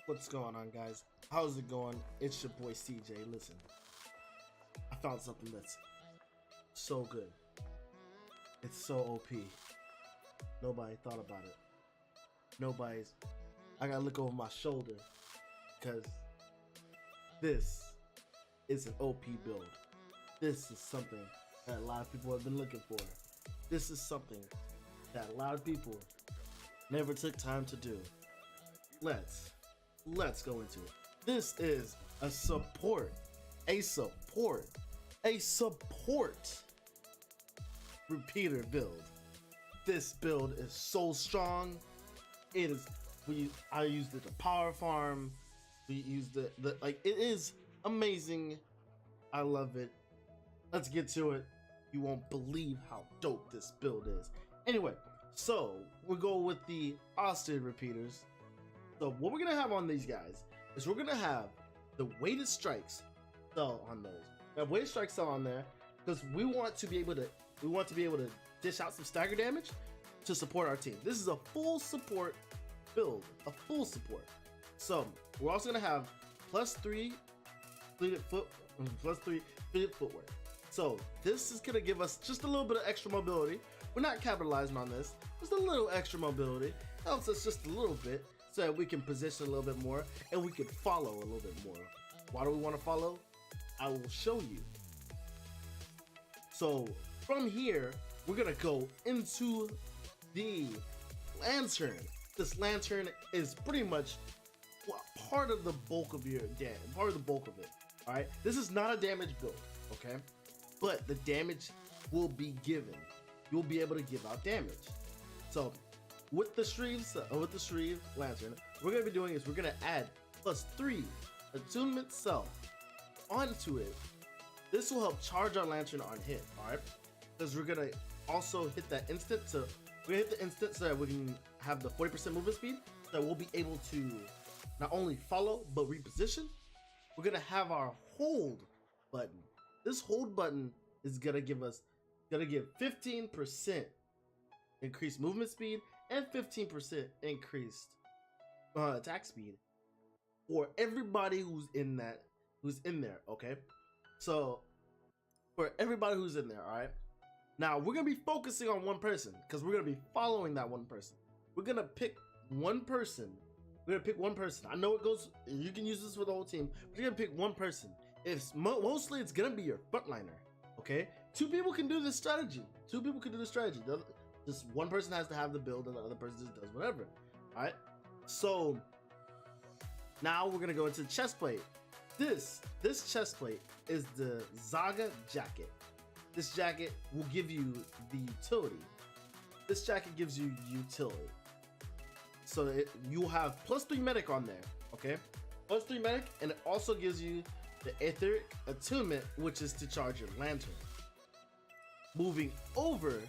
What's going on, guys? How's it going? It's your boy CJ. Listen, I found something that's so good. It's so OP. Nobody thought about it. Nobody's. I gotta look over my shoulder because this is an OP build. This is something that a lot of people have been looking for. This is something that a lot of people never took time to do. Let's go into it. This is a support repeater build. This build is so strong. It is. I used it to power farm. We used it. It is amazing. I love it. Let's get to it. You won't believe how dope this build is. Anyway, so we'll go with the Austin repeaters. So what we're gonna have on these guys is we're gonna have the weighted strikes cell on those. We have weighted strike cell on there because we want to be able to dish out some stagger damage to support our team. This is a full support build, a full support. So we're also gonna have +3 fleeted footwork. So this is gonna give us just a little bit of extra mobility. We're not capitalizing on this. Just a little extra mobility helps us just a little bit, so that we can position a little bit more and we can follow a little bit more. Why do we want to follow? I will show you. So from here, we're gonna go into the lantern. This lantern is pretty much part of the bulk of your damage, part of the bulk of it. All right, this is not a damage build, okay? But the damage will be given. You'll be able to give out damage. So with the Shrieve lantern, we're gonna be doing is we're gonna add +3 attunement cell onto it. This will help charge our lantern on hit, all right? Because we're gonna also hit that instant. So we're gonna hit the instant so that we can have the 40% movement speed, so that we'll be able to not only follow but reposition. We're gonna have our hold button. This hold button is gonna give 15% increased movement speed and 15% increased attack speed for everybody who's in there. Okay, so for everybody who's in there, all right. Now we're gonna be focusing on one person because we're gonna be following that one person. We're gonna pick one person. I know it goes. You can use this for the whole team, but you're gonna pick one person. Mostly it's gonna be your frontliner. Okay, two people can do this strategy. Just one person has to have the build and the other person just does whatever. All right, so now we're gonna go into the chest plate. This chest plate is the Zaga jacket. This jacket will give you the utility. This jacket gives you utility. So you'll have +3 medic on there, okay? +3 medic, and it also gives you the etheric attunement, which is to charge your lantern. Moving over,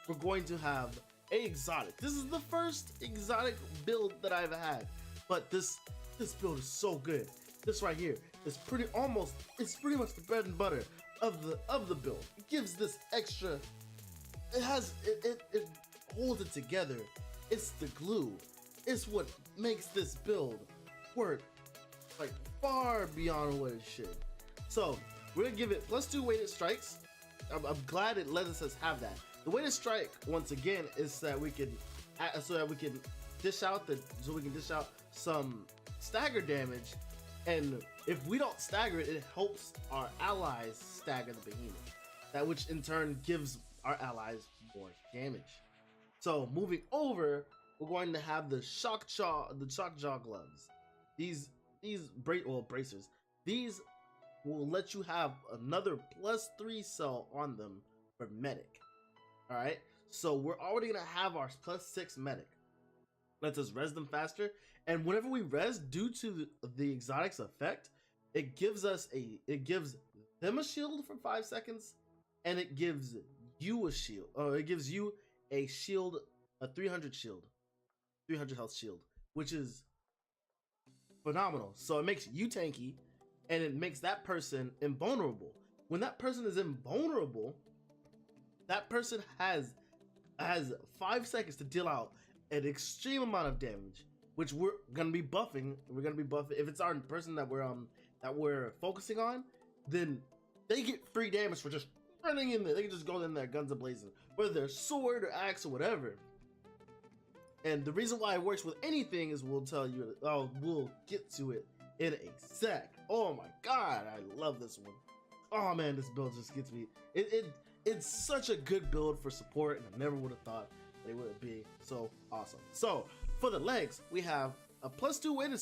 we're going to have a exotic. This is the first exotic build that I've had, but this build is so good. This right here is it's pretty much the bread and butter of the build. It gives this extra. It holds it together. It's the glue. It's what makes this build work like far beyond what it should. So we're gonna give it +2 weighted strikes. I'm glad it lets us have that. The weighted strike, once again, is that we can dish out some stagger damage, and if we don't stagger it, it helps our allies stagger the behemoth. That which in turn gives our allies more damage. So moving over, we're going to have the shock jaw gloves. These bracers. These will let you have another +3 cell on them for medic. All right, so we're already gonna have our +6 medic. Lets us res them faster, and whenever we res, due to the exotic's effect, it gives them a shield for 5 seconds, and it gives you a shield. It gives you a shield, a 300 health shield, which is phenomenal. So it makes you tanky, and it makes that person invulnerable. When that person is invulnerable, that person has 5 seconds to deal out an extreme amount of damage which we're gonna be buffing. We're gonna be buffing. If it's our person that we're focusing on, then they get free damage for just running in there. They can just go in there, guns a-blazing, whether they're sword or axe or whatever. And the reason why it works with anything is we'll tell you. Oh, we'll get to it in a sec. Oh my god, I love this one. Oh man, this build just gets me. It's such a good build for support, and I never would have thought that it would be so awesome. So for the legs, we have a +2 weighted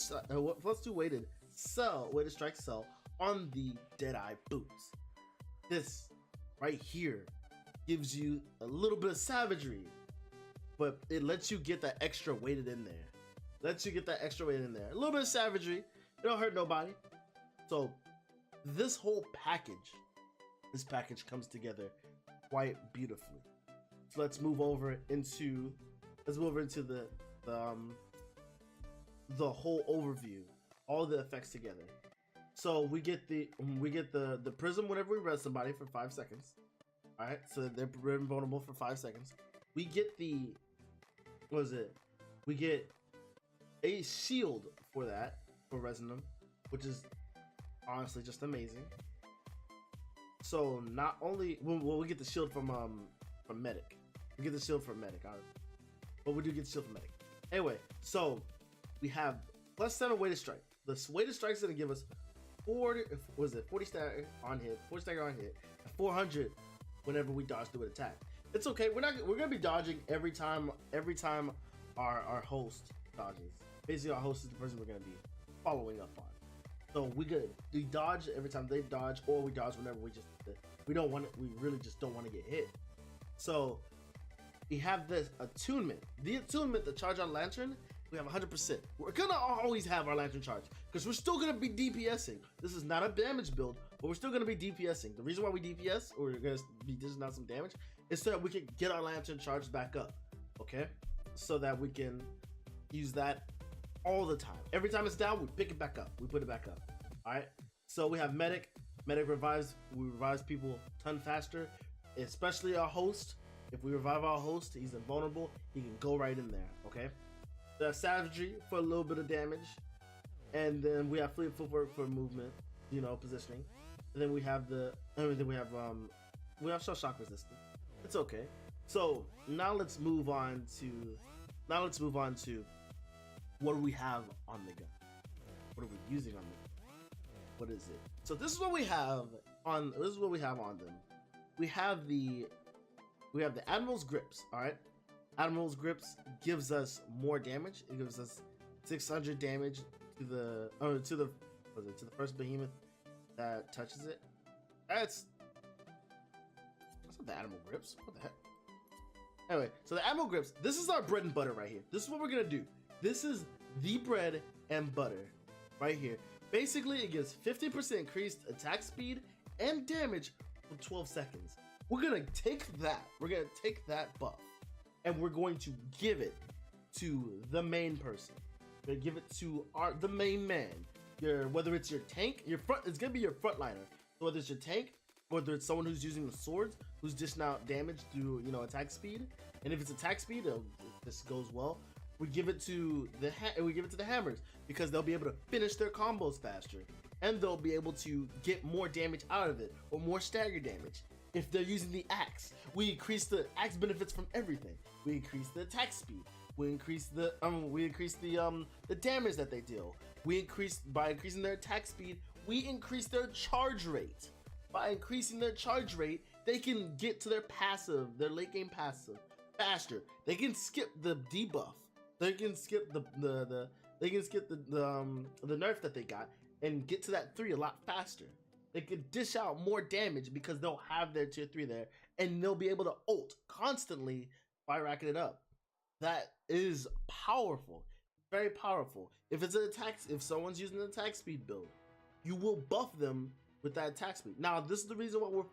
strike cell on the Deadeye boots. This right here gives you a little bit of savagery, but it lets you get that extra weighted in there. A little bit of savagery. It don't hurt nobody. So this whole package, comes together quite beautifully. So let's move over into the whole overview, all the effects together. So we get the prism whenever we res somebody for 5 seconds. All right, so they're invulnerable for 5 seconds. We get the we get a shield for that, for resing them, which is honestly just amazing. So not only we get the shield from medic, we get the shield from medic, but we do get the shield from medic. Anyway, so we have +7 weighted strike. The weighted strike is gonna give us 40 stagger on hit, and 400 whenever we dodge through an attack. It's okay. We're gonna be dodging every time our host dodges. Basically, our host is the person we're gonna be following up on. So we dodge every time they dodge, or we dodge whenever we really just don't want to get hit. So we have this attunement. The attunement, the charge on lantern, we have 100%. We're gonna always have our lantern charge because we're still gonna be DPSing. This is not a damage build, but we're still gonna be DPSing. The reason why we DPS, or we're gonna be dishing out some damage, is so that we can get our lantern charged back up. Okay, so that we can use that all the time. Every time it's down, we pick it back up. We put it back up. All right. So we have medic. Medic revives. We revive people a ton faster, especially our host. If we revive our host, he's invulnerable. He can go right in there. Okay. The savagery for a little bit of damage, and then we have fleet footwork for movement. Positioning. And then we have we have shock resistance. It's okay. So now let's move on to what do we have on the gun? What are we using on the gun? What is it? So this is what we have on them. We have the Admiral's grips. All right, Admiral's grips gives us more damage. It gives us 600 damage to the first behemoth that touches it. That's not the Admiral grips. What the heck? Anyway, so the Admiral grips. This is our bread and butter right here. This is what we're gonna do. This is the bread and butter right here. Basically, it gives 50% increased attack speed and damage for 12 seconds. We're gonna take that. We're gonna take that buff, and we're going to give it to the main person. We're gonna give it to the main man. Whether it's your tank, it's gonna be your frontliner. So whether it's your tank, whether it's someone who's using the swords, who's dishing out damage through attack speed, and if it's attack speed, this goes well. We give it to the hammers because they'll be able to finish their combos faster, and they'll be able to get more damage out of it, or more stagger damage. If they're using the axe, we increase the axe benefits from everything. We increase the attack speed. We increase the damage that they deal. By increasing their attack speed, we increase their charge rate. By increasing their charge rate, they can get to their late game passive faster. They can skip the debuff. They can skip the nerf that they got and get to that 3 a lot faster. They can dish out more damage because they'll have their tier 3 there, and they'll be able to ult constantly by racking it up. That is powerful, very powerful. If someone's using an attack speed build, you will buff them with that attack speed. Now, this is the reason why we're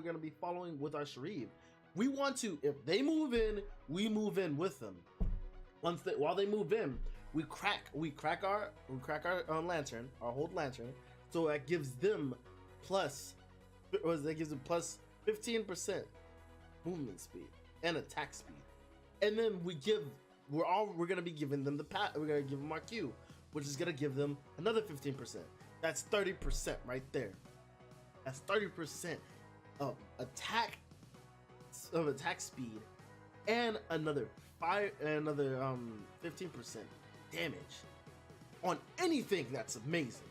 going to be following with our Sharif. We want to, if they move in, we move in with them. While they move in, we crack our lantern, our hold lantern, so that gives them plus 15% movement speed and attack speed. And then we give we're gonna be giving them the we're gonna give them our Q, which is gonna give them another 15%. That's 30% right there. That's 30% of attack speed, and another 15% damage on anything. That's amazing.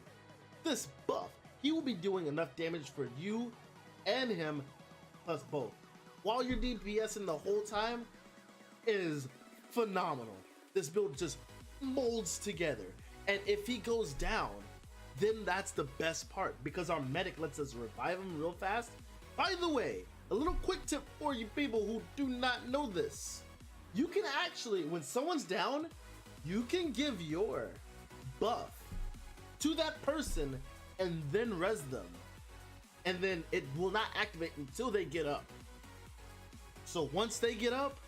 This buff, he will be doing enough damage for you and him, plus both, while you're DPSing the whole time, is phenomenal. This build just molds together, and if he goes down, then that's the best part, because our medic lets us revive him real fast. By the way, a little quick tip for you people who do not know this: you can actually, when someone's down, you can give your buff to that person and then res them, and then it will not activate until they get up. So once they get up,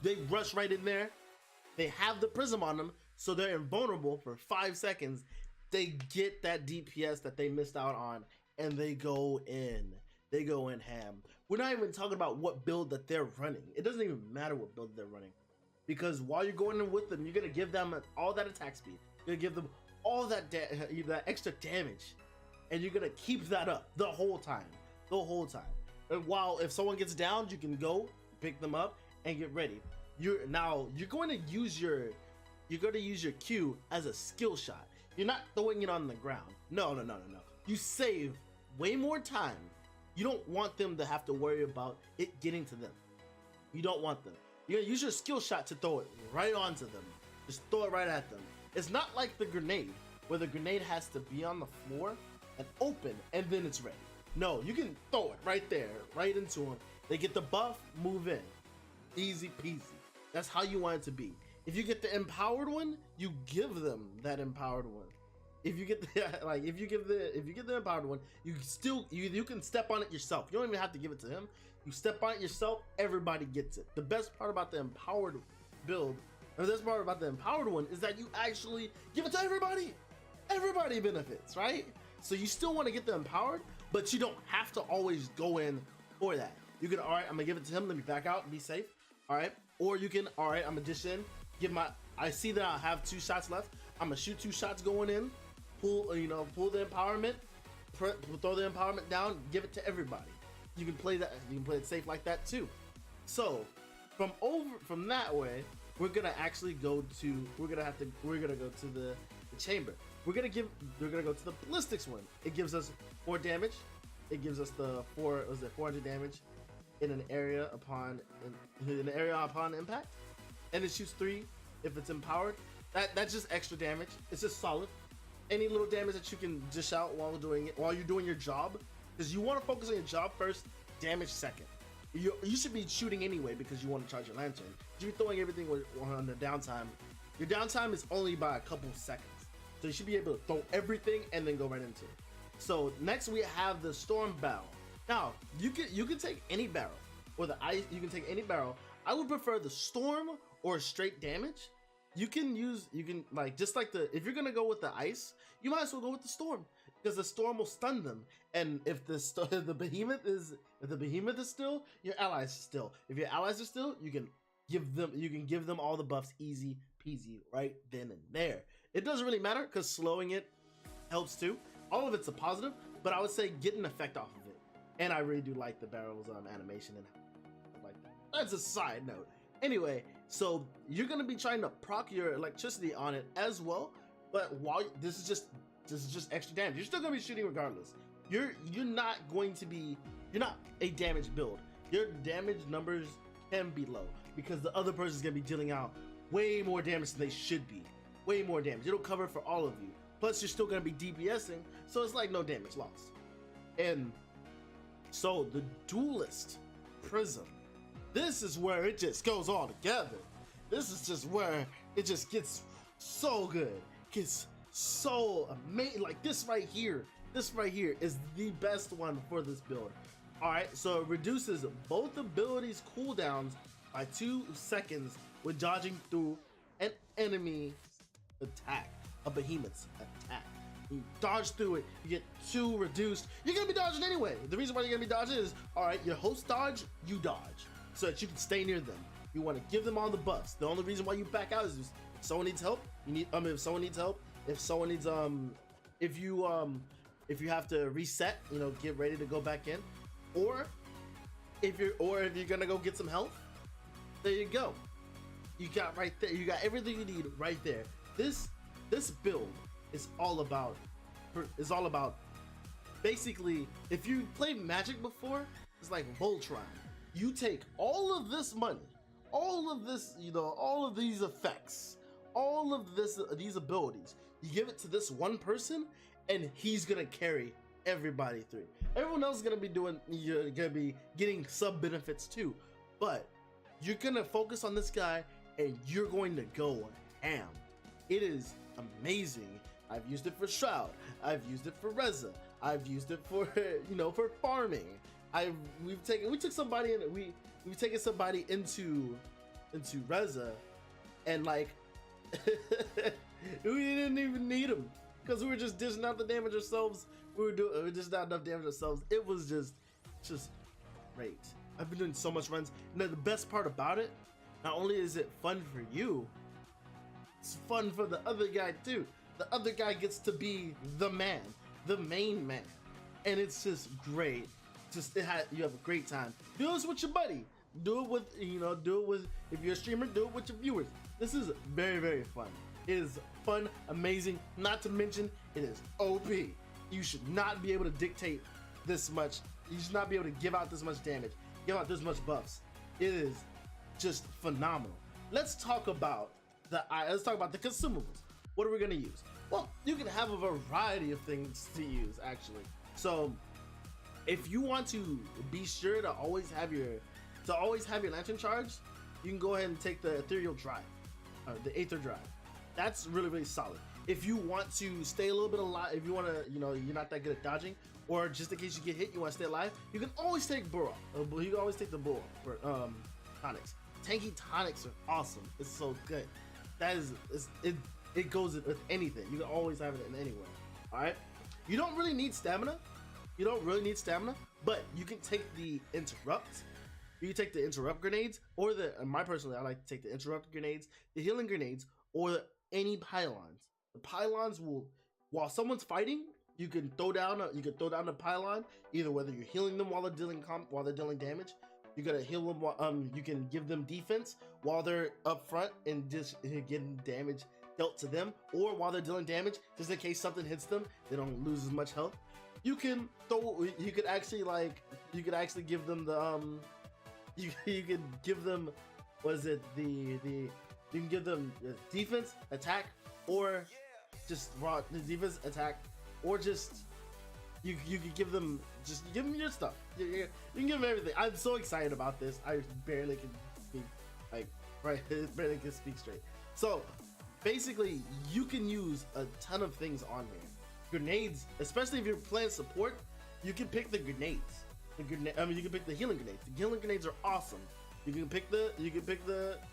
they rush right in there. They have the prism on them, so they're invulnerable for 5 seconds. They get that DPS that they missed out on, and they go in. They go in ham. We're not even talking about what build that they're running. It doesn't even matter what build they're running, because while you're going in with them, you're gonna give them all that attack speed. You're gonna give them all that extra damage, and you're gonna keep that up the whole time. And while if someone gets down, you can go pick them up and get ready. You're going to use your Q as a skill shot. You're not throwing it on the ground. No. You save way more time. You don't want them to have to worry about it getting to them. You don't want them. You're gonna use your skill shot to throw it right onto them. Just throw it right at them. It's not like the grenade, where the grenade has to be on the floor and open and then it's ready. No, you can throw it right there, right into them. They get the buff, move in. Easy peasy. That's how you want it to be. If you get the empowered one, you give them that empowered one. If you get the if you get the empowered one, you can step on it yourself. You don't even have to give it to him. You step on it yourself, everybody gets it. The best part about the empowered build, or the best part about the empowered one, is that you actually give it to everybody. Everybody benefits, right? So you still want to get the empowered, but you don't have to always go in for that. You can, all right, I'm gonna give it to him, let me back out and be safe. All right, or you can, all right, I'm gonna dish in, I see that I have 2 shots left. I'm gonna shoot 2 shots going in, pull the empowerment, throw the empowerment down, give it to everybody. You can play that. You can play it safe like that too. So from that way, we're gonna go to the chamber. We're gonna go to the ballistics one. It gives us 4 damage. It gives us the 400 damage in an area upon impact, and it shoots 3 if it's empowered. That's just extra damage. It's just solid. Any little damage that you can dish out while you're doing your job, because you want to focus on your job first, damage second. You should be shooting anyway because you want to charge your lantern. You should be throwing everything on the downtime. Your downtime is only by a couple seconds, so you should be able to throw everything and then go right into it. So next we have the storm barrel. Now you can take any barrel, or the ice. You can take any barrel. I would prefer the storm or straight damage. You can if you're gonna go with the ice, you might as well go with the storm, because the storm will stun them. And if the behemoth is still, your allies are still. If your allies are still, you can give them all the buffs easy peasy right then and there. It doesn't really matter because slowing it helps too. All of it's a positive, but I would say get an effect off of it. And I really do like the barrels animation and like that. That's a side note. Anyway, so you're gonna be trying to proc your electricity on it as well, but while this is just extra damage, you're still gonna be shooting regardless. You're not a damage build. Your damage numbers can be low because the other person's gonna be dealing out way more damage than they should be. Way more damage. It'll cover for all of you. Plus, you're still gonna be DPSing, so it's like no damage lost. And so the duelist prism. This is where it just goes all together. This is just where it just gets so good. Gets so amazing. Like this right here is the best one for this build. All right, so it reduces both abilities cooldowns by 2 seconds when dodging through an enemy attack, a behemoth's attack. You dodge through it, you get 2 reduced. You're gonna be dodging anyway. The reason why you're gonna be dodging is, all right, your host dodge, you dodge, so that you can stay near them. You want to give them all the buffs. The only reason why you back out is if someone needs help. You need if someone needs help, if someone needs if you have to reset, you know, get ready to go back in, or if you're gonna go get some health, there you go. You got right there. You got everything you need right there. This build is all about basically, if you played Magic before, it's like Voltron. You take all of this money, all of this, you know, all of these effects, all of these abilities, you give it to this one person, and he's gonna carry everybody through. Everyone else is gonna be you're gonna be getting sub benefits too, but you're gonna focus on this guy and you're going to go ham. It is amazing. I've used it for Shroud, I've used it for Reza, I've used it for, you know, for farming. We've taken somebody into Reza, and like we didn't even need him because we were just dishing out the damage ourselves. We were just not enough damage ourselves. It was just great. I've been doing so much runs, and then the best part about it, not only is it fun for you, it's fun for the other guy too. The other guy gets to be the man, the main man, and it's just great. You have a great time. Do this with your buddy. Do it with, you know, if you're a streamer, do it with your viewers. This is very, very fun. It is fun, amazing. Not to mention, it is OP. You should not be able to dictate this much. You should not be able to give out this much damage, give out this much buffs. It is just phenomenal. Let's talk about the consumables. What are we gonna use? Well, you can have a variety of things to use, actually. So if you want to be sure to always have your lantern charged, you can go ahead and take the ethereal drive, the aether drive. That's really, really solid. If you want to stay a little bit alive, if you want to, you know, you're not that good at dodging, or just in case you get hit, you want to stay alive, you can always take Burrow. You can always take the Burrow for tonics. Tanky tonics are awesome. It's so good. It goes with anything. You can always have it in anywhere. All right. You don't really need stamina. But you can take the interrupt. You can take the interrupt grenades, or I like to take the interrupt grenades, the healing grenades, or any pylons. The pylons will, while someone's fighting, you can throw down a pylon, either whether you're healing them while they're dealing damage. You gotta heal them. You can give them defense while they're up front and just getting damage dealt to them, or while they're dealing damage, just in case something hits them, they don't lose as much health. You could actually give them the you could give them, you can give them defense, attack, or just raw defense, attack, or just you could give them your stuff. You can give them everything. I'm so excited about this. I barely can speak barely can speak straight. So basically, you can use a ton of things on here. Grenades, especially if you're playing support, you can pick the grenades. You can pick the healing grenades. The healing grenades are awesome. You can pick the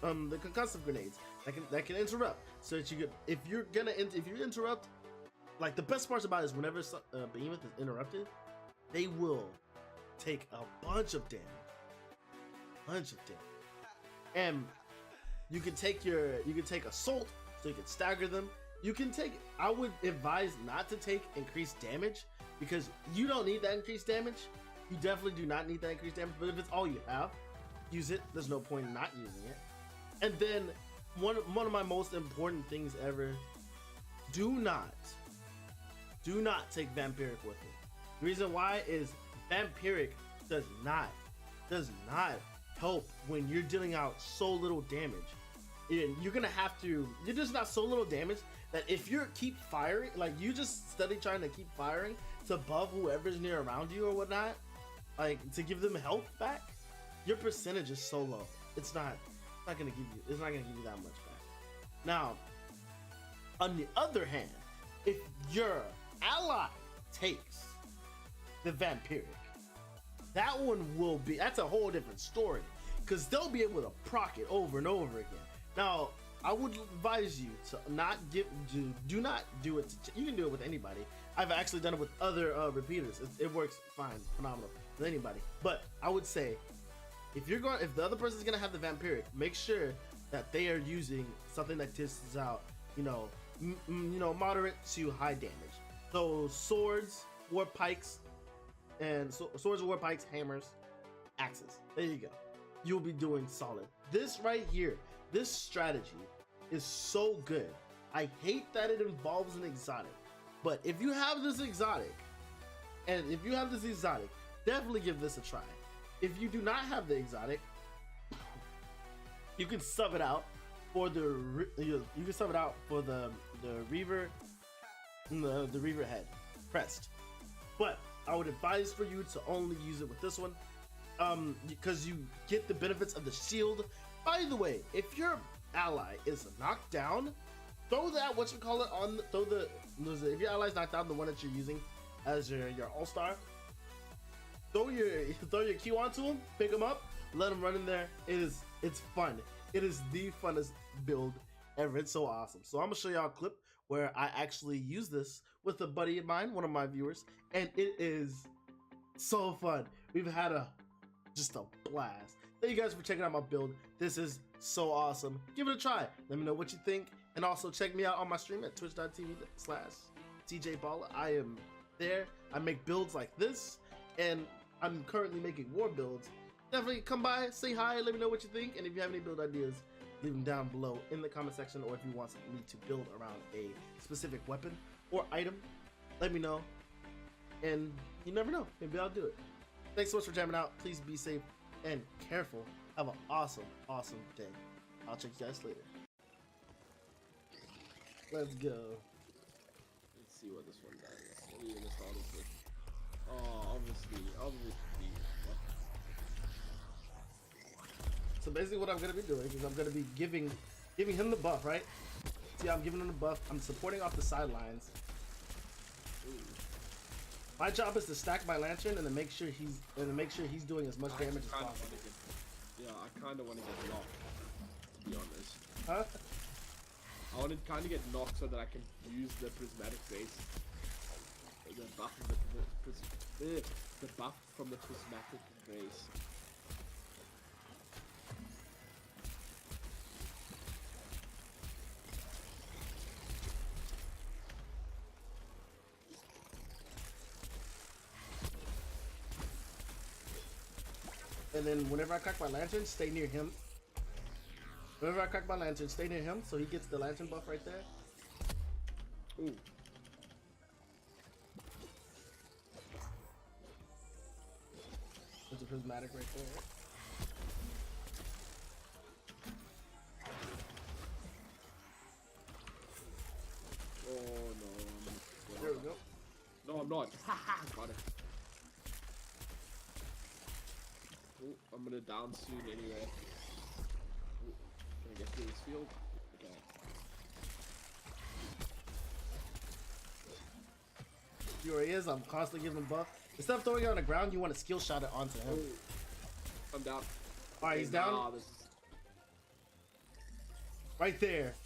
concussive grenades that can interrupt. So that if you interrupt, like the best part about it is whenever Behemoth is interrupted, they will take a bunch of damage. And you can take assault, so you can stagger them. I would advise not to take increased damage, because you don't need that increased damage. You definitely do not need that increased damage, but if it's all you have, use it. There's no point in not using it. And then one of my most important things ever, do not take Vampiric with it. The reason why is Vampiric does not help when you're dealing out so little damage. You're just not so little damage that if you keep firing, like you just steady trying to keep firing to buff whoever's near around you or whatnot, like to give them health back, your percentage is so low. It's not gonna give you that much back. Now, on the other hand, if your ally takes the Vampiric, that's a whole different story, because they'll be able to proc it over and over again. Now, I would advise you to do not do it. You can do it with anybody. I've actually done it with other repeaters. It works fine, phenomenal with anybody. But I would say, if the other person's gonna have the vampiric, make sure that they are using something that dishes out, moderate to high damage. So swords, war pikes, and swords, war pikes, hammers, axes. There you go. You'll be doing solid. This right here, this strategy is so good. I hate that it involves an exotic, but if you have this exotic, definitely give this a try. If you do not have the exotic, you can sub it out for the Reaver, the Reaver head pressed. But I would advise for you to only use it with this one, because you get the benefits of the shield. By the way, if your ally is knocked down, throw that if your ally's knocked down, the one that you're using as your all-star, throw your Q onto him, pick him up, let him run in there. It's fun. It is the funnest build ever. It's so awesome. So I'm gonna show y'all a clip where I actually use this with a buddy of mine, one of my viewers, and it is so fun. We've had just a blast. Thank you guys for checking out my build. This is so awesome. Give it a try. Let me know what you think, and also check me out on my stream at twitch.tv/cjballa. I am there. I make builds like this, and I'm currently making war builds. Definitely come by, say hi, let me know what you think, and if you have any build ideas, leave them down below in the comment section, or if you want me to build around a specific weapon or item, let me know, and you never know, maybe I'll do it. Thanks so much for jamming out. Please be safe and careful. Have an awesome day. I'll check you guys later. Let's go. Let's see what this one does. What are you gonna start off with? Oh, obviously. So basically what I'm going to be doing is I'm going to be giving him the buff, right? See, I'm giving him the buff. I'm supporting off the sidelines. My job is to stack my lantern and to make sure he's doing as much damage as possible. I kind of want to get knocked, to be honest. Huh? I want to kind of get knocked so that I can use the prismatic base. The buff from the prismatic base. And then whenever I crack my lantern, stay near him. Whenever I crack my lantern, stay near him so he gets the lantern buff right there. Ooh. There's a prismatic right there. Oh no. There we go. No, I'm not. Haha, got it. Ooh, I'm gonna down soon anyway. Ooh, can I get through this field? Okay. Here he is. I'm constantly giving him buff. Instead of throwing it on the ground, you want to skill shot it onto him. Ooh. I'm down. Alright, he's down. This is... Right there.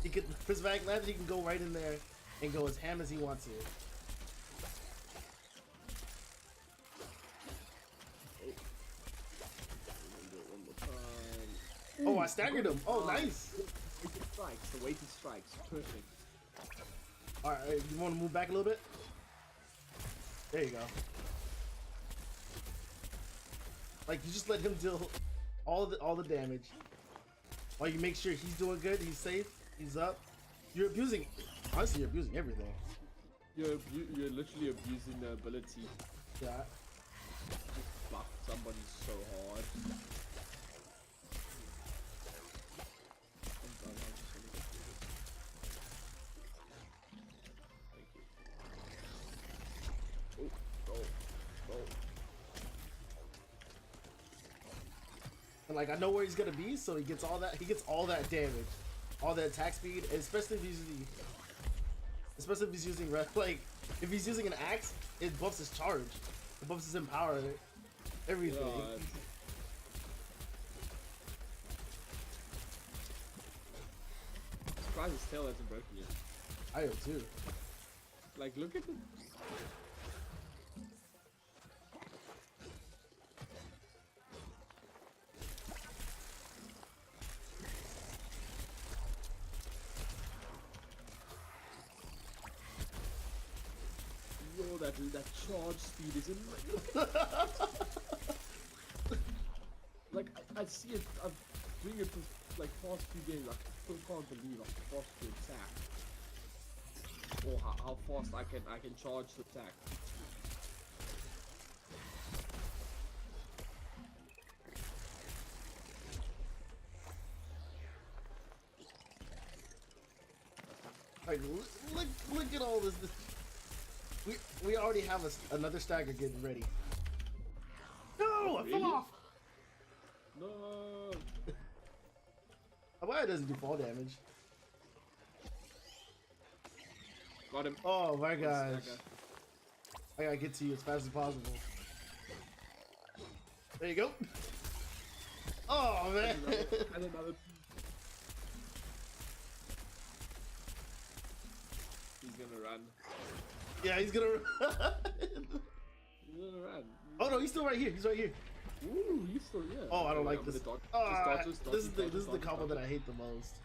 He could prismatic lantern. He can go right in there and go as ham as he wants to. Oh, I staggered him. Oh, nice. Weighted strikes. The weighted strikes. Perfect. Alright, you want to move back a little bit? There you go. Like, you just let him deal all the damage. While you make sure he's doing good, he's safe, he's up. You're abusing, honestly, you're abusing everything. You're literally abusing the ability. Yeah. Just buff somebody so hard. And like I know where he's gonna be, so he gets all that damage, all that attack speed, and especially if he's using like if he's using an axe, it buffs his charge, it buffs his empower, everything. I'm surprised his tail hasn't broken yet. I am too. Like look at the that charge speed is in. Like I see it. I bring it to like past few games. I still can't believe how fast to attack, or how fast I can charge the attack. Like, look at all this. We already have another stagger getting ready. No, I fell off. No. Why it doesn't do fall damage? Got him. Oh my gosh! I gotta get to you as fast as possible. There you go. Oh man! And another. He's gonna run. Yeah, he's gonna run. He's gonna run. Oh no, he's still right here. He's right here. Ooh, he's still yeah. Oh, I don't like this. This is the combo dodge. that I hate the most.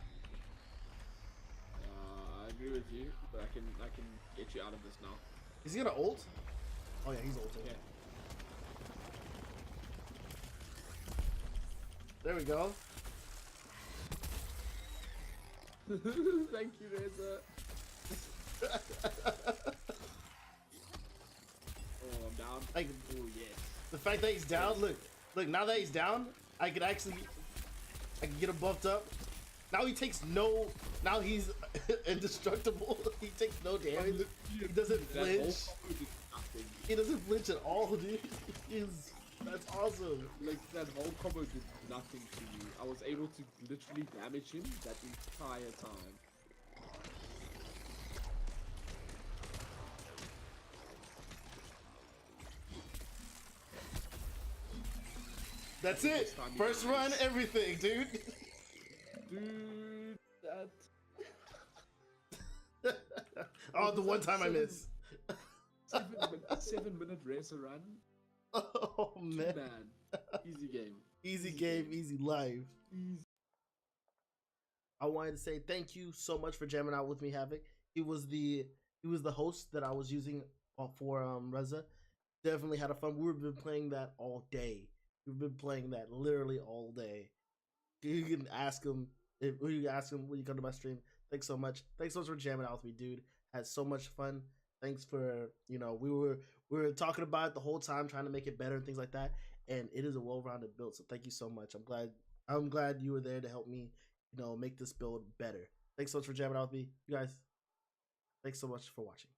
I agree with you, but I can get you out of this now. Is he gonna ult? Oh yeah, he's ulting. Yeah. There we go. Thank you, Reza. Oh, I'm down. Like, oh yes. the fact that he's down. Look. Now that he's down, I can get him buffed up. Now he takes no. Now he's indestructible. He takes no damage. He doesn't flinch. He doesn't flinch at all, dude. That's awesome. Like that whole combo did nothing to me. I was able to literally damage him that entire time. That's it. First run, everything, dude. Dude, that. Oh, the one time I missed. 7-minute racer run. Oh man. Easy game. Easy game, easy life. I wanted to say thank you so much for jamming out with me, Havoc. He was the host that I was using for Reza. Definitely had a fun. We've been playing that all day. We've been playing that literally all day. You can ask him when you come to my stream. Thanks so much. Thanks so much for jamming out with me, dude. Had so much fun. Thanks for, we were talking about it the whole time, trying to make it better and things like that. And it is a well-rounded build. So thank you so much. I'm glad you were there to help me, make this build better. Thanks so much for jamming out with me. You guys, thanks so much for watching.